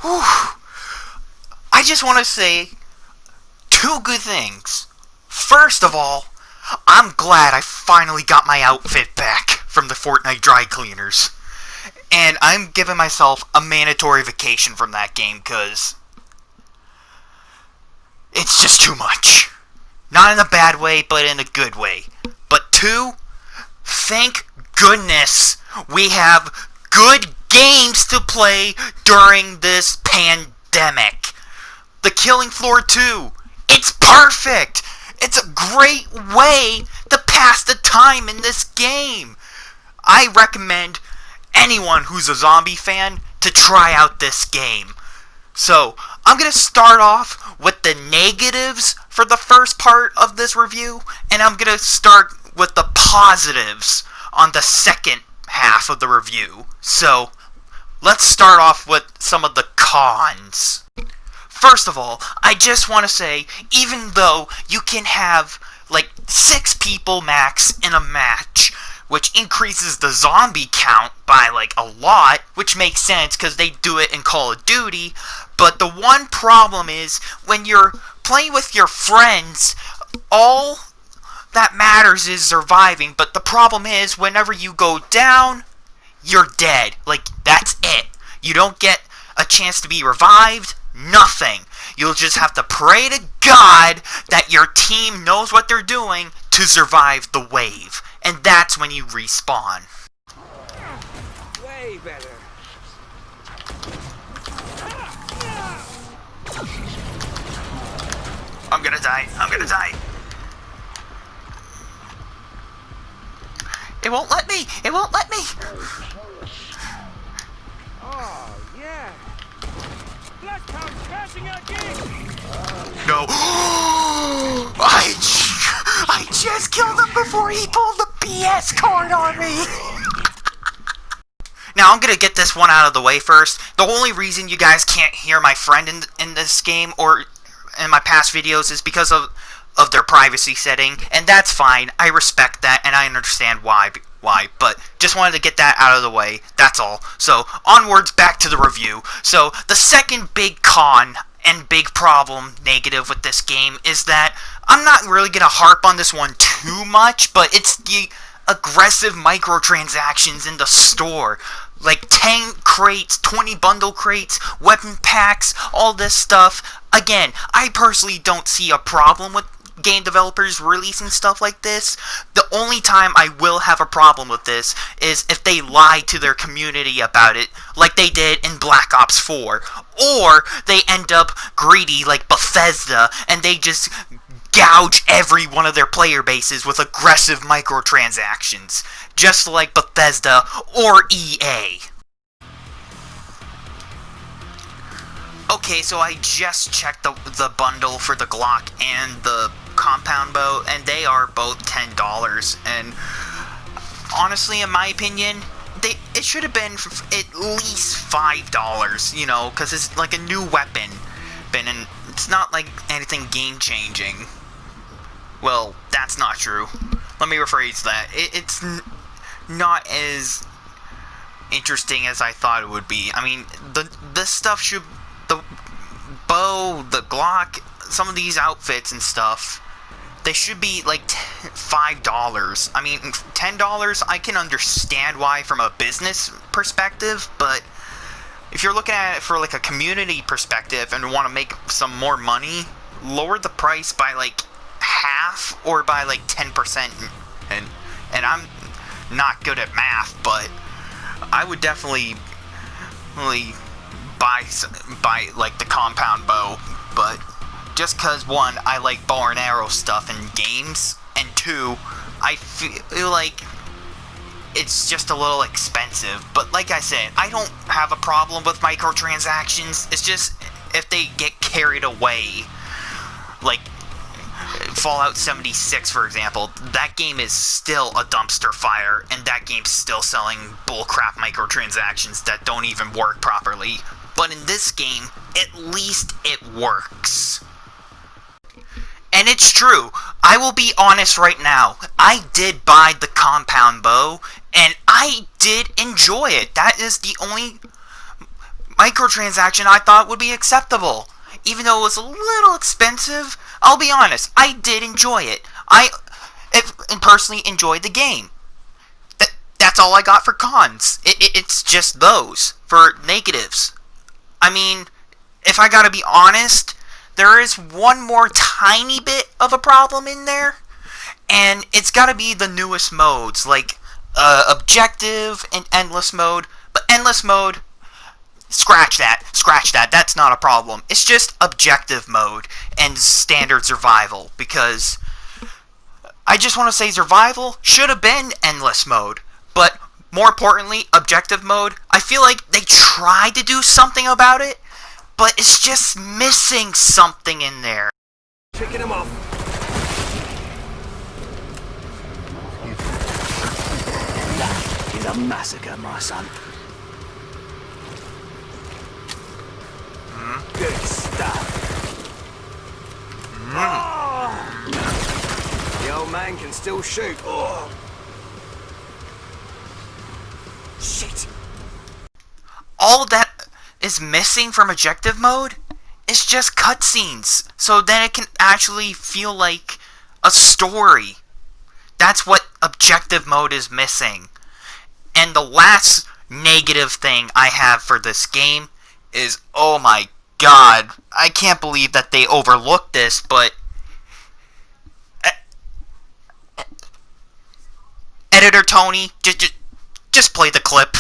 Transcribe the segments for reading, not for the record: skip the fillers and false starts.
Whew. I just want to say two good things. First of all, I'm glad I finally got my outfit back from the Fortnite dry cleaners. And I'm giving myself a mandatory vacation from that game because it's just too much. Not in a bad way, but in a good way. But two, thank goodness we have good games to play during this pandemic. The Killing Floor 2, it's perfect! It's a great way to pass the time in this game. I recommend anyone who's a zombie fan to try out this game. So, I'm going to start off with the negatives for the first part of this review, and I'm going to start with the positives on the second half of the review. So, let's start off with some of the cons. First of all, I just want to say, even though you can have like 6 people max in a match, which increases the zombie count by like a lot, which makes sense because they do it in Call of Duty, but the one problem is when you're playing with your friends, all that matters is surviving, but the problem is whenever you go down, you're dead. Like, that's it. You don't get a chance to be revived, nothing. You'll just have to pray to God that your team knows what they're doing to survive the wave. And that's when you respawn. Way better. I'm gonna die. I'm gonna die. It won't let me. It won't let me. Oh, yeah. Bloodhound's crashing our gig. No. I just killed him before he pulled the BS card on me. Now, I'm gonna get this one out of the way first. The only reason you guys can't hear my friend in this game or in my past videos is because of their privacy setting, and that's fine. I respect that, and I understand why, but just wanted to get that out of the way, that's all. So, onwards, back to the review. So, the second big con and big problem, negative with this game, is that I'm not really gonna harp on this one too much, but it's the aggressive microtransactions in the store. Like 10 crates, 20 bundle crates, weapon packs, all this stuff. Again, I personally don't see a problem with game developers releasing stuff like this. The only time I will have a problem with this is if they lie to their community about it, like they did in Black Ops 4. Or they end up greedy like Bethesda, and they just gouge every one of their player bases with aggressive microtransactions, just like Bethesda or EA. Okay, so I just checked the bundle for the Glock and the compound bow, and they are both $10. And honestly, in my opinion, it should have been at least $5, you know, because it's like a new weapon, and it's not like anything game-changing. Well, that's not true. Let me rephrase that. It's not as interesting as I thought it would be. I mean, this stuff should... The bow, the Glock, some of these outfits and stuff, they should be like $5. I mean, $10, I can understand why from a business perspective, but if you're looking at it for like a community perspective and want to make some more money, lower the price by like half or by like 10%. And I'm not good at math, but I would definitely really buy like the compound bow, but just cause one, I like bow and arrow stuff in games, and two, I feel like it's just a little expensive. But like I said, I don't have a problem with microtransactions. It's just if they get carried away, like Fallout 76, for example, that game is still a dumpster fire, and that game's still selling bullcrap microtransactions that don't even work properly. But in this game, at least it works. And it's true. I will be honest right now. I did buy the compound bow, and I did enjoy it. That is the only microtransaction I thought would be acceptable. Even though it was a little expensive, I'll be honest, I did enjoy it. I personally enjoyed the game. That's all I got for cons. It's just those for negatives. I mean, if I gotta be honest, there is one more tiny bit of a problem in there, and it's gotta be the newest modes, like objective and endless mode. But endless mode, scratch that, that's not a problem. It's just objective mode and standard survival, because I just want to say survival should have been endless mode, but more importantly, objective mode, I feel like they tried to do something about it, but it's just missing something in there. Picking him off. That is a massacre, my son. Good stuff. The old man can still shoot. Oh. Shit. All that is missing from objective mode is just cutscenes, so then it can actually feel like a story. That's what objective mode is missing. And the last negative thing I have for this game is, oh my god, I can't believe that they overlooked this, but Editor Tony, just play the clip.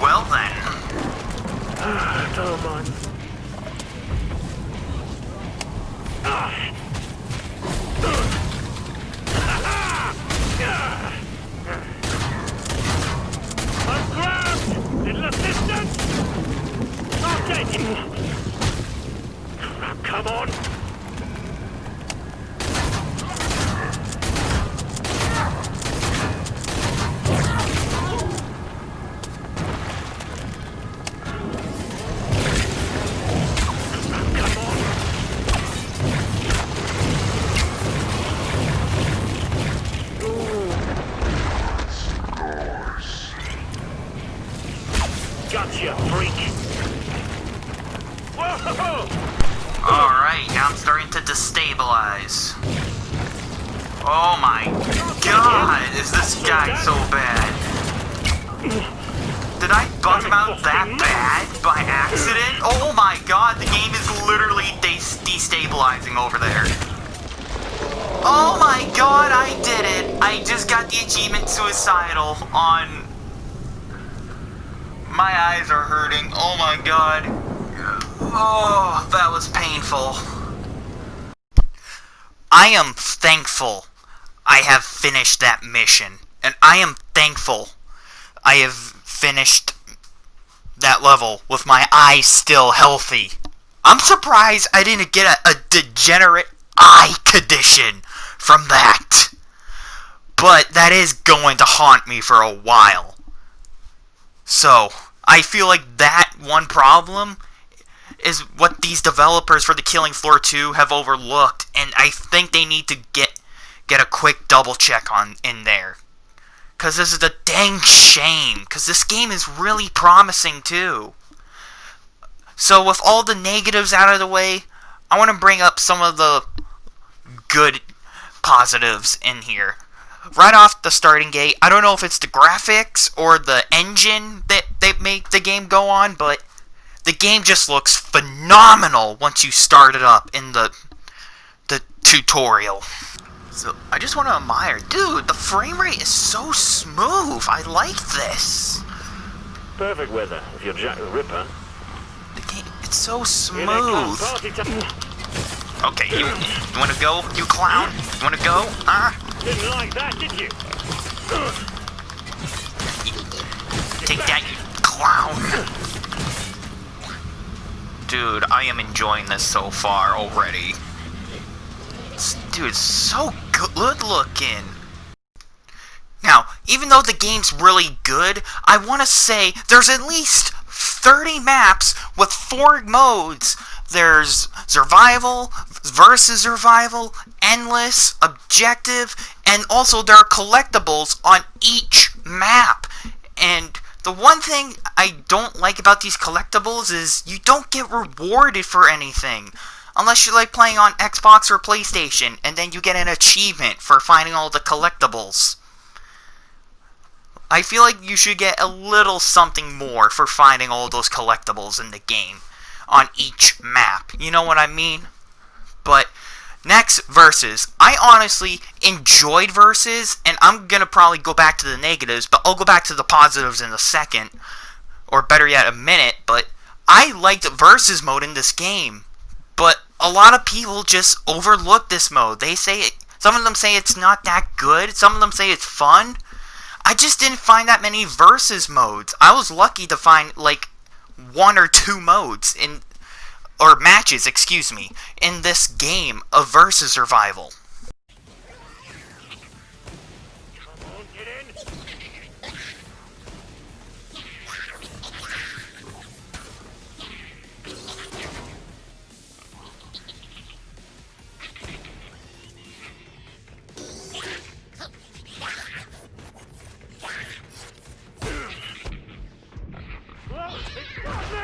Well then. Come on. I'm grabbed! Little assistance! I'll take it! Crap, come on! Gotcha, freak! Whoa! Alright, now I'm starting to destabilize. Oh my god, is this guy so bad? Did I bug him out that bad by accident? Oh my god, the game is literally destabilizing over there. Oh my god, I did it! I just got the achievement Suicidal on... My eyes are hurting. Oh my god. Oh, that was painful. I am thankful I have finished that mission. And I am thankful I have finished that level with my eyes still healthy. I'm surprised I didn't get a degenerate eye condition from that. But that is going to haunt me for a while. So, I feel like that one problem is what these developers for The Killing Floor 2 have overlooked, and I think they need to get a quick double check on in there. Cause this is a dang shame, cause this game is really promising too. So with all the negatives out of the way, I want to bring up some of the good positives in here. Right off the starting gate, I don't know if it's the graphics or the engine that they make the game go on, but the game just looks phenomenal once you start it up in the tutorial. So I just want to admire, dude, the frame rate is so smooth. I like this. Perfect weather if you're Jack the Ripper. The game, it's so smooth. Okay, you want to go, you clown? You want to go? Didn't like that, did you? Take that, you clown. Dude, I am enjoying this so far already. Dude, it's so good looking. Now, even though the game's really good, I want to say there's at least 30 maps with 4 modes. There's survival, versus survival, endless, objective, and also there are collectibles on each map. And the one thing I don't like about these collectibles is you don't get rewarded for anything. Unless you like playing on Xbox or PlayStation, and then you get an achievement for finding all the collectibles. I feel like you should get a little something more for finding all those collectibles in the game on each map. You know what I mean? But next, versus. I honestly enjoyed versus, and I'm gonna probably go back to the negatives, but I'll go back to the positives in a second, or better yet, a minute. But I liked versus mode in this game, but a lot of people just overlook this mode. They say some of them say it's not that good. Some of them say it's fun. I just didn't find that many versus modes. I was lucky to find like 1 or 2 modes or matches, excuse me, in this game of versus survival. Come on, get in. Whoa, it's got me!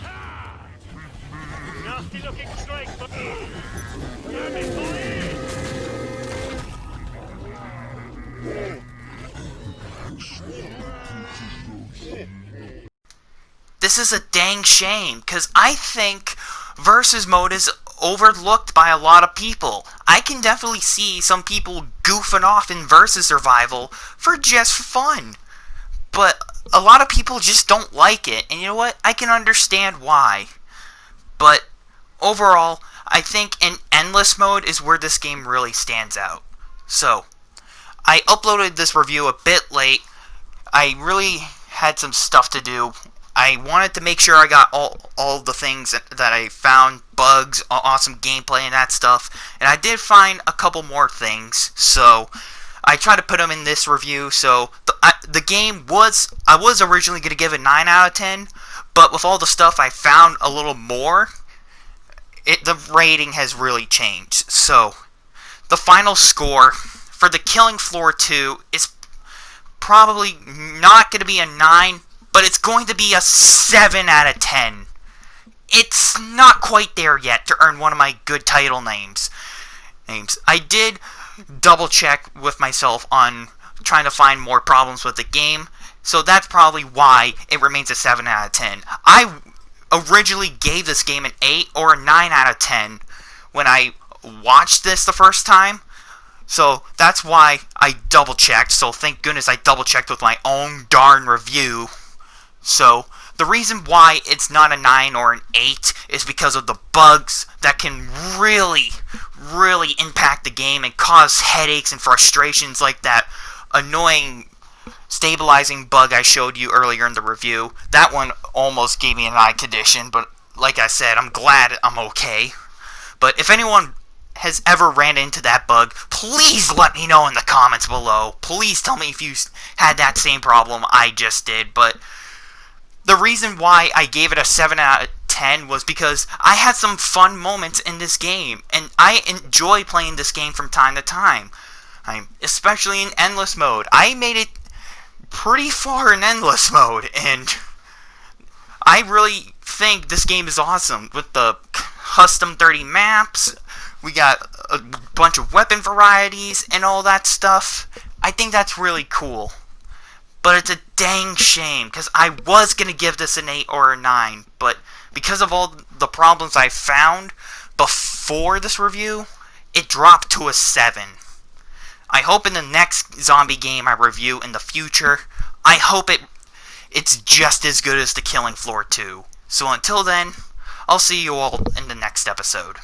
Ah! Nasty looking strike, but damn it, boy! This is a dang shame, because I think versus mode is overlooked by a lot of people. I can definitely see some people goofing off in versus survival for just fun. But a lot of people just don't like it, and you know what? I can understand why. But overall, I think in endless mode is where this game really stands out. So, I uploaded this review a bit late. I really had some stuff to do. I wanted to make sure I got all the things that I found, bugs, awesome gameplay and that stuff. And I did find a couple more things, so I tried to put them in this review. So the game I was originally going to give it 9 out of 10, but with all the stuff I found a little more, the rating has really changed. So the final score for the Killing Floor 2 is probably not going to be a 9, but it's going to be a 7 out of 10. It's not quite there yet to earn one of my good title names. I did double check with myself on trying to find more problems with the game, so that's probably why it remains a 7 out of 10. I originally gave this game an 8 or a 9 out of 10 when I watched this the first time, so that's why I double checked. So thank goodness I double checked with my own darn review. So the reason why it's not a 9 or an 8 is because of the bugs that can really impact the game and cause headaches and frustrations, like that annoying stabilizing bug I showed you earlier in the review. That one almost gave me an eye condition, but like I said, I'm glad I'm okay. But if anyone has ever ran into that bug, please let me know in the comments below. Please tell me if you had that same problem I just did. But the reason why I gave it a 7 out of 10 was because I had some fun moments in this game, and I enjoy playing this game from time to time. Especially in endless mode. I made it pretty far in endless mode, and I really think this game is awesome. With the custom 30 maps, we got a bunch of weapon varieties and all that stuff. I think that's really cool. But it's a dang shame, because I was going to give this an 8 or a 9, but because of all the problems I found before this review, it dropped to a 7. I hope in the next zombie game I review in the future, I hope it's just as good as the Killing Floor 2. So until then, I'll see you all in the next episode.